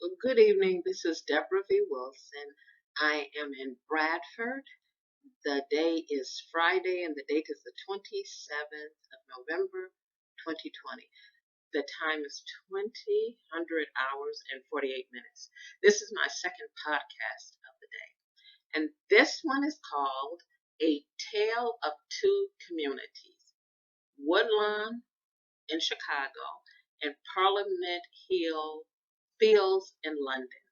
Good evening. This is Debra V. Wilson. I am in Bradford. The day is Friday and the date is the 27th of November, 2020. The time is 2000 hours and 48 minutes. This is my second podcast of the day. And this one is called A Tale of Two Communities. Woodlawn in Chicago and Parliament Hill Fields in London.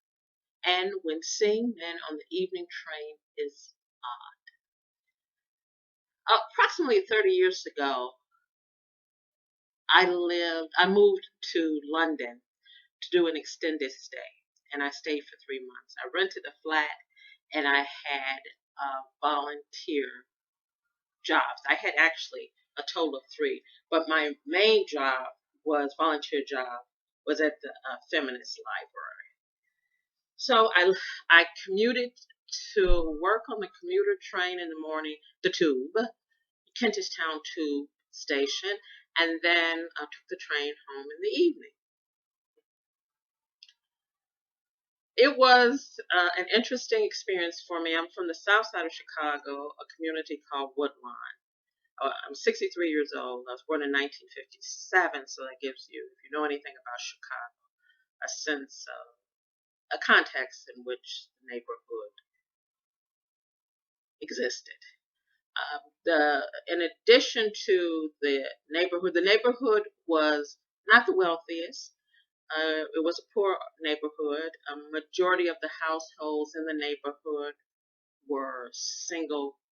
And when seeing men on the evening train is odd. Approximately 30 years ago, I moved to London to do an extended stay, and I stayed for 3 months. I rented a flat, and I had volunteer jobs. I had actually a total of three, but my main volunteer job, was at the feminist library. So I commuted to work on the commuter train in the morning, the tube, Kentish Town Tube Station, and then I took the train home in the evening. It was an interesting experience for me. I'm from the south side of Chicago, a community called Woodlawn. I'm 63 years old. I was born in 1957, so that gives you, if you know anything about Chicago, a sense of a context in which the neighborhood existed. In addition to the neighborhood was not the wealthiest. It was a poor neighborhood. A majority of the households in the neighborhood were single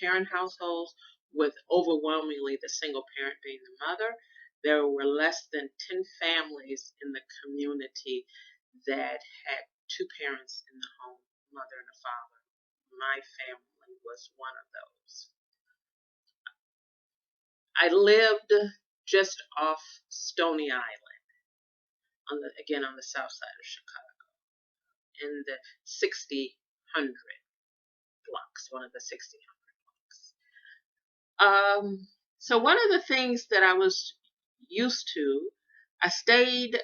parent households, with overwhelmingly the single parent being the mother. There were less than 10 families in the community that had two parents in the home, mother and a father. My family was one of those. I lived just off Stony Island, on the south side of Chicago, in the 6000 blocks, one of the 6000 blocks. So one of the things that I was used to, I stayed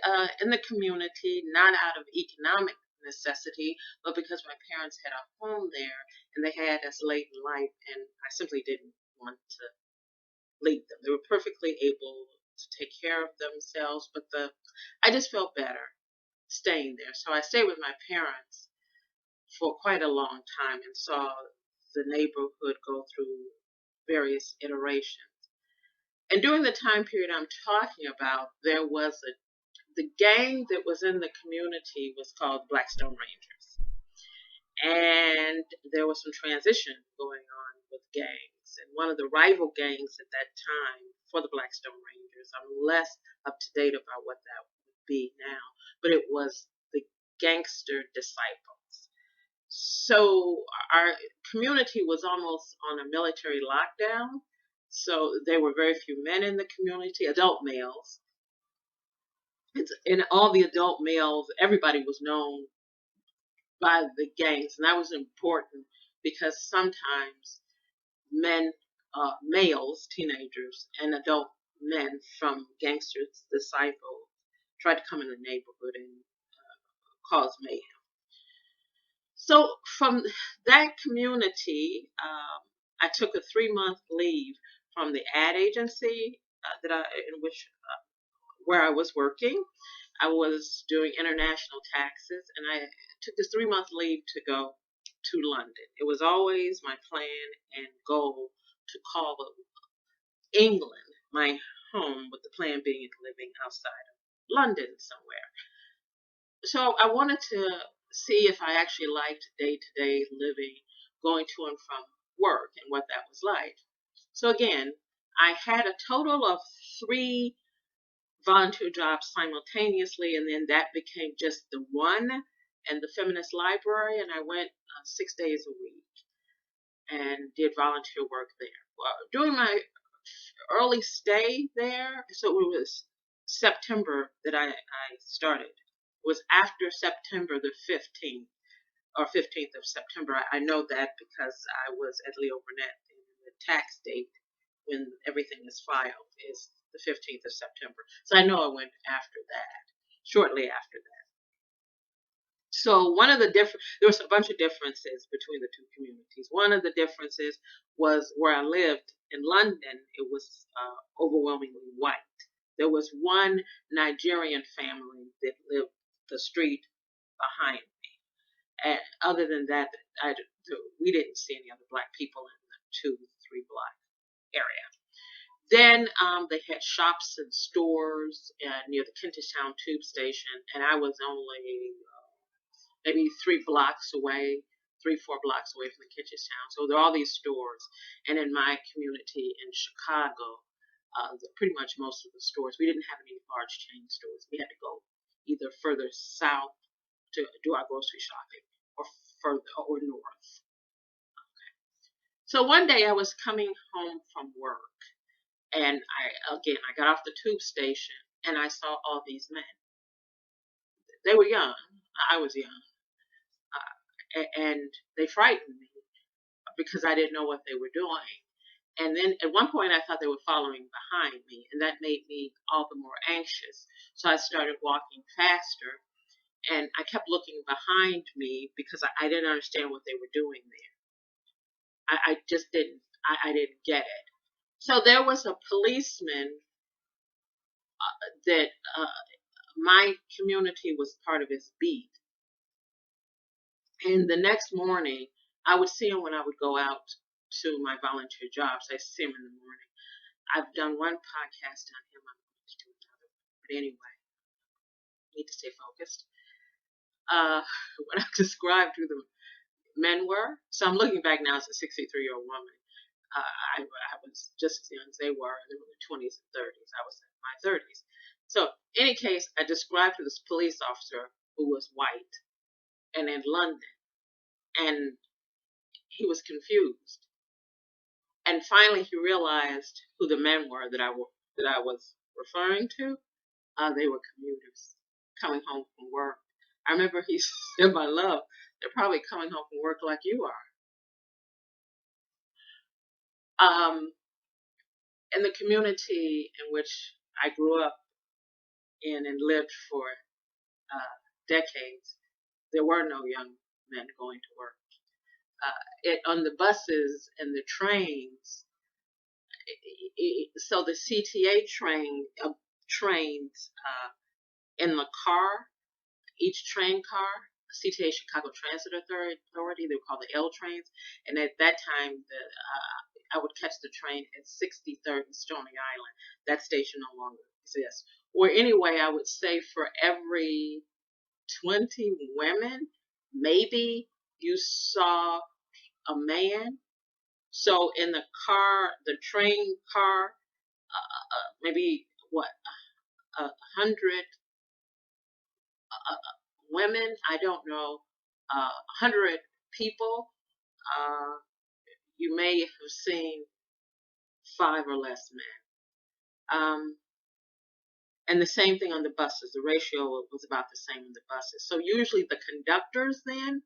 in the community, not out of economic necessity, but because my parents had a home there and they had us late in life, and I simply didn't want to leave them. They were perfectly able to take care of themselves, but I just felt better staying there. So I stayed with my parents for quite a long time and saw the neighborhood go through various iterations. And during the time period I'm talking about, there was the gang that was in the community was called Blackstone Rangers. And there was some transition going on with gangs. And one of the rival gangs at that time for the Blackstone Rangers, I'm less up to date about what that would be now, but it was the Gangster Disciples. So our community was almost on a military lockdown. So there were very few men in the community, adult males. And all the adult males, everybody was known by the gangs, and that was important because sometimes males, teenagers, and adult men from Gangsters Disciples tried to come in the neighborhood and cause mayhem. So from that community, I took a 3-month leave from the ad agency where I was working. I was doing international taxes, and I took this 3-month leave to go to London. It was always my plan and goal to call England my home, with the plan being living outside of London somewhere. So I wanted to see if I actually liked day-to-day living, going to and from work, and what that was like. So again, I had a total of 3 volunteer jobs simultaneously, and then that became just the one and the feminist library, and I went 6 days a week and did volunteer work there. Well, during my early stay there, so it was September that I started. It was after September the 15th or 15th of September. I know that because I was at Leo Burnett, and the tax date when everything is filed is the 15th of September. So I know I went after that, shortly after that. So one of the there was a bunch of differences between the two communities. One of the differences was where I lived in London, it was overwhelmingly white. There was one Nigerian family that lived the street behind me. And other than that, we didn't see any other black people in the 2-3 block area. Then they had shops and stores near the Kentish Town tube station, and I was only maybe 3 blocks away, 3-4 blocks away from the Kentish Town. So there are all these stores, and in my community in Chicago, pretty much most of the stores, we didn't have any large chain stores. We had to go either further south to do our grocery shopping, or further or north. Okay. So one day I was coming home from work, and I got off the tube station, and I saw all these men. They were young. I was young. And they frightened me because I didn't know what they were doing. And then at one point I thought they were following behind me, and that made me all the more anxious. So I started walking faster, and I kept looking behind me because I didn't understand what they were doing there. I just didn't get it. So there was a policeman that my community was part of his beat. And the next morning, I would see him when I would go out to my volunteer jobs. I see him in the morning. I've done one podcast on him. I'm going to do another one. But anyway, I need to stay focused. What I described who the men were. So I'm looking back now as a 63-year-old woman. I was just as young as they were. They were in their 20s and 30s. I was in my 30s. So in any case, I described to this police officer who was white and in London. And he was confused. And finally, he realized who the men were that I was referring to. They were commuters coming home from work. I remember he said, "My love, they're probably coming home from work like you are." In the community in which I grew up in and lived for decades, there were no young men going to work. On the buses and the trains, so the CTA trains in the car, each train car, CTA Chicago Transit Authority, they were called the L trains, and at that time I would catch the train at 63rd and Stony Island. That station no longer exists. Or anyway, I would say for every 20 women, maybe you saw a man. So in the car, the train car, maybe 100 women, I don't know, 100 people, you may have seen 5 or less men. And the same thing on the buses. The ratio was about the same on the buses. So usually the conductors then,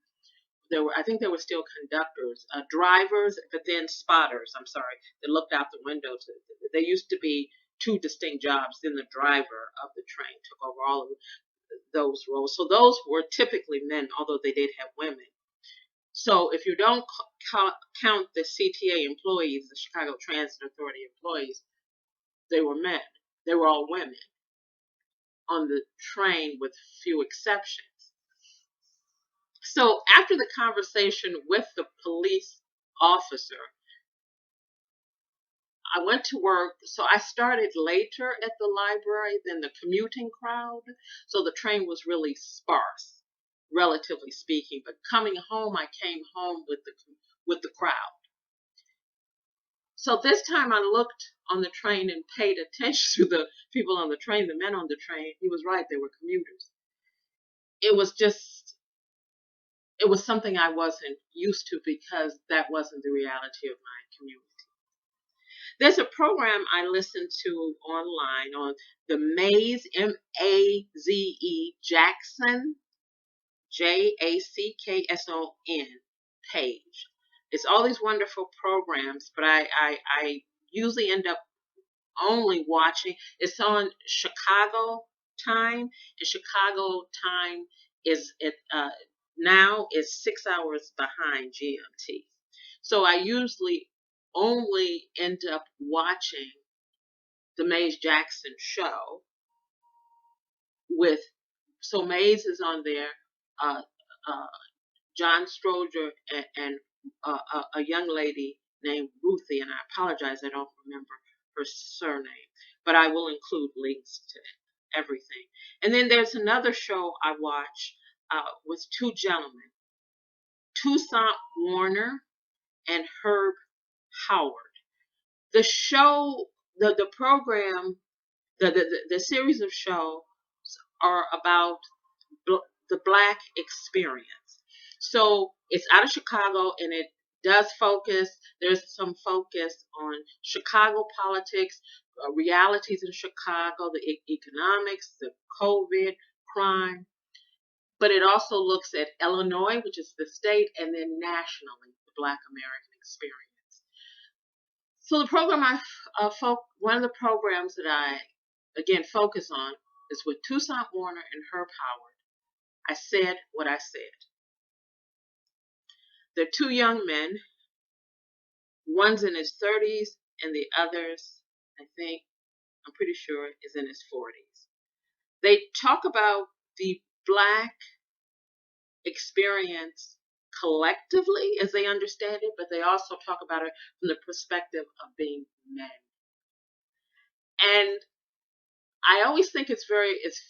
I think there were still conductors, drivers, but then spotters, I'm sorry, that looked out the window. There used to be 2 distinct jobs. Then the driver of the train took over all of those roles. So those were typically men, although they did have women. So if you don't count the CTA employees, the Chicago Transit Authority employees, they were men. They were all women on the train with few exceptions. So after the conversation with the police officer, I went to work. So I started later at the library than the commuting crowd. So the train was really sparse, relatively speaking. But coming home, I came home with the crowd. So this time I looked on the train and paid attention to the people on the train, the men on the train. He was right, they were commuters. It was something I wasn't used to because that wasn't the reality of my community. There's a program I listen to online on the Maze, M-A-Z-E, Jackson, Jackson page. It's all these wonderful programs, but I usually end up only watching. It's on Chicago time, and Chicago time is at now is 6 hours behind GMT. So I usually only end up watching the Maze Jackson show with, so Maze is on there, uh, uh, John Stroger, and a young lady named Ruthie, and I apologize, I don't remember her surname, but I will include links to everything. And then there's another show I watch with two gentlemen, Toussaint Werner and Herb Howard. The show, the program, the series of shows are about the Black experience. So it's out of Chicago, and it does focus, there's some focus on Chicago politics, realities in Chicago, the economics, the COVID, crime, but it also looks at Illinois, which is the state, and then nationally, the Black American experience. So the program one of the programs that I, again, focus on is with Toussaint Werner and Herb Howard. I said what I said. They're two young men. One's in his 30s, and the other's, I'm pretty sure, is in his 40s. They talk about the Black experience collectively as they understand it, but they also talk about it from the perspective of being men. And I always think it's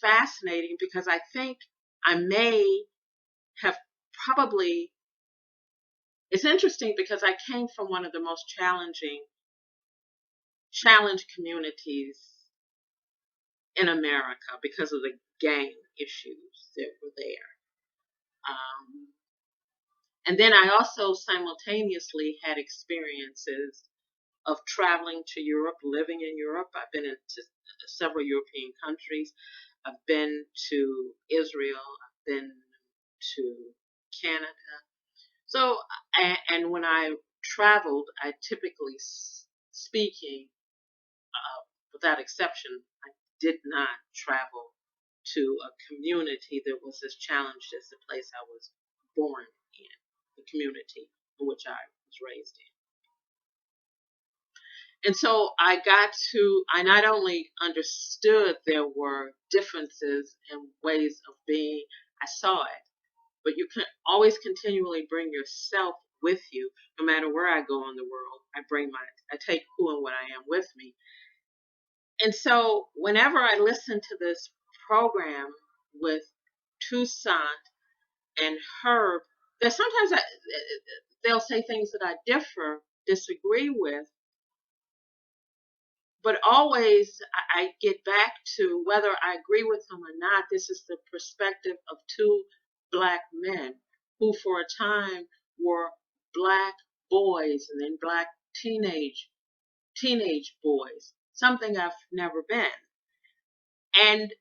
fascinating, because I think I may have probably, it's interesting because I came from one of the most challenged communities in America because of the gang issues that were there. And then I also simultaneously had experiences of traveling to Europe, living in Europe. I've been into several European countries. I've been to Israel. I've been to Canada. So, and when I traveled, I typically, speaking, without exception, I did not travel to a community that was as challenged as the place I was born in, the community in which I was raised in. And so I not only understood there were differences and ways of being, I saw it, but you can always continually bring yourself with you, no matter where I go in the world. I take who and what I am with me. And so whenever I listen to this program with Toussaint and Herb, there's sometimes they'll say things that I disagree with, but always I get back to, whether I agree with them or not, this is the perspective of two Black men who for a time were Black boys and then Black teenage boys, something I've never been. And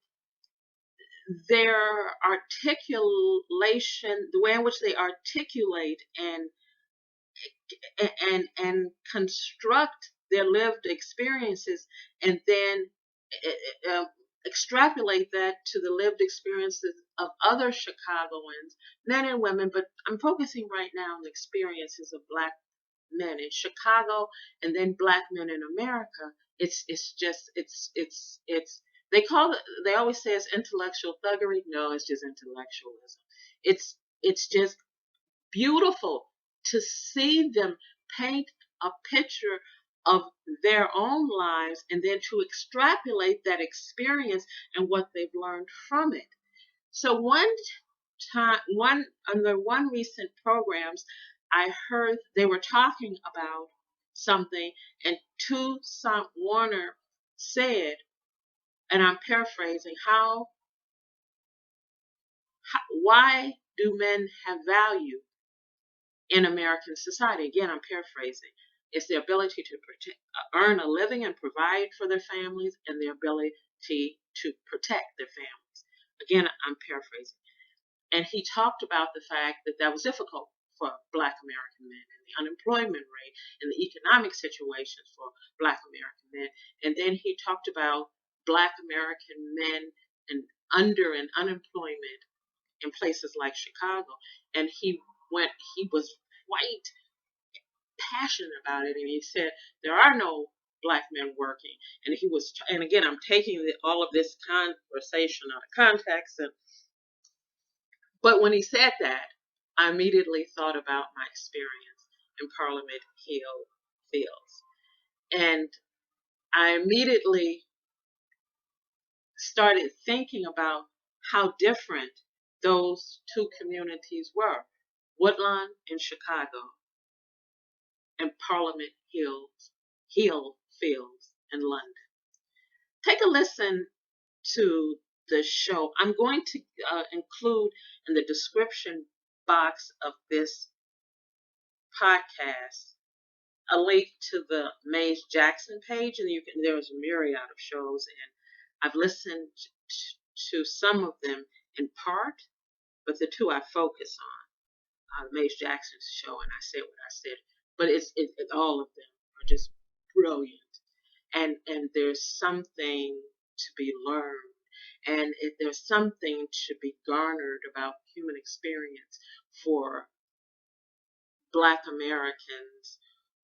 their articulation, the way in which they articulate and construct their lived experiences, and then extrapolate that to the lived experiences of other Chicagoans, men and women, but I'm focusing right now on the experiences of Black men in Chicago and then Black men in America. They always say it's intellectual thuggery. No, it's just intellectualism. It's just beautiful to see them paint a picture of their own lives and then to extrapolate that experience and what they've learned from it. So under one recent programs, I heard they were talking about something, and Toussaint Werner said, and I'm paraphrasing, why do men have value in American society? Again, I'm paraphrasing. It's their ability to earn a living and provide for their families, and their ability to protect their families. Again, I'm paraphrasing. And he talked about the fact that was difficult for Black American men, and the unemployment rate and the economic situations for Black American men. And then he talked about Black American men and unemployment in places like Chicago. And he was quite passionate about it. And he said, there are no black men working. And and again, I'm taking all of this conversation out of context. But when he said that, I immediately thought about my experience in Parliament Hill Fields. And I immediately started thinking about how different those two communities were, Woodlawn in Chicago and Parliament Hill Fields in London. Take a listen to the show. I'm going to include in the description box of this podcast a link to the Maze Jackson page, and there's a myriad of shows, and I've listened to some of them in part, but the two I focus on, Maze Jackson's show, and I said what I said, but it's all of them are just brilliant, and there's something to be learned, and there's something to be garnered about human experience for Black Americans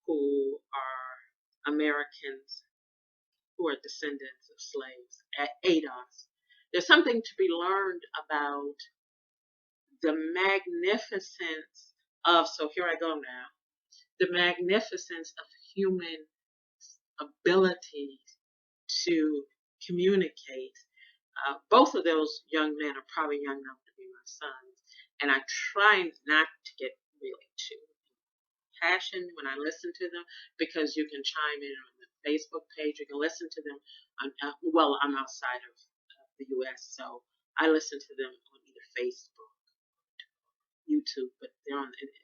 who are Americans who are descendants of slaves, ADOS. There's something to be learned about the magnificence of, so here I go now, the magnificence of human ability to communicate. Both of those young men are probably young enough to be my sons, and I try not to get really too passion when I listen to them, because you can chime in on the Facebook page. You can listen to them well, I'm outside of the U.S., so I listen to them on either Facebook, YouTube, but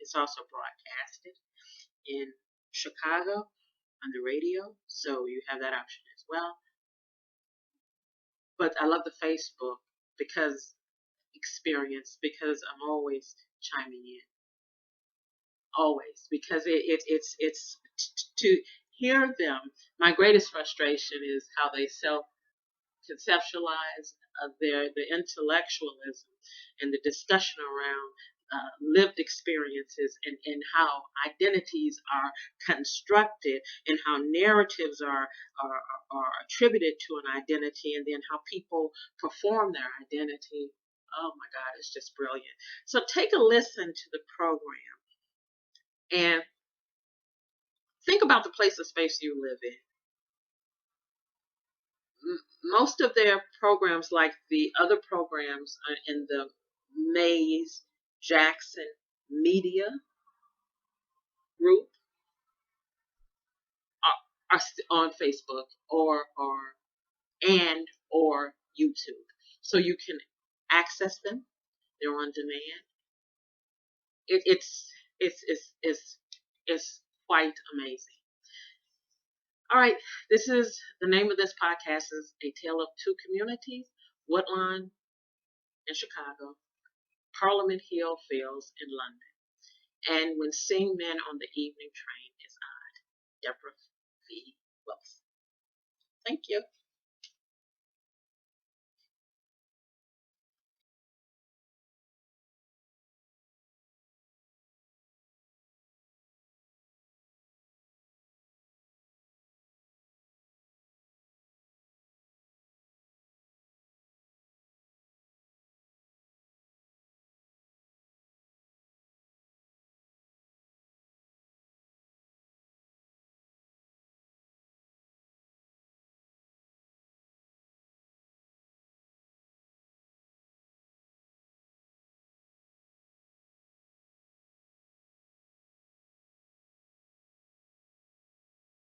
it's also broadcasted in Chicago on the radio, so you have that option as well. But I love the Facebook because I'm always chiming in. Always, because it's to hear them. My greatest frustration is how they self-conceptualize the intellectualism and the discussion around lived experiences, and how identities are constructed, and how narratives are attributed to an identity, and then how people perform their identity. Oh my God, it's just brilliant. So take a listen to the program and think about the place of space you live in. Most of their programs, like the other programs in the Maze Jackson Media group, are on Facebook or YouTube, so you can access them. They're on demand. It's quite amazing. All right, this is the name of this podcast is A Tale of Two Communities, Woodlawn in Chicago, Parliament Hill Fields in London, and When Seeing Men on the Evening Train is Odd, Debra V. Wilson. Thank you.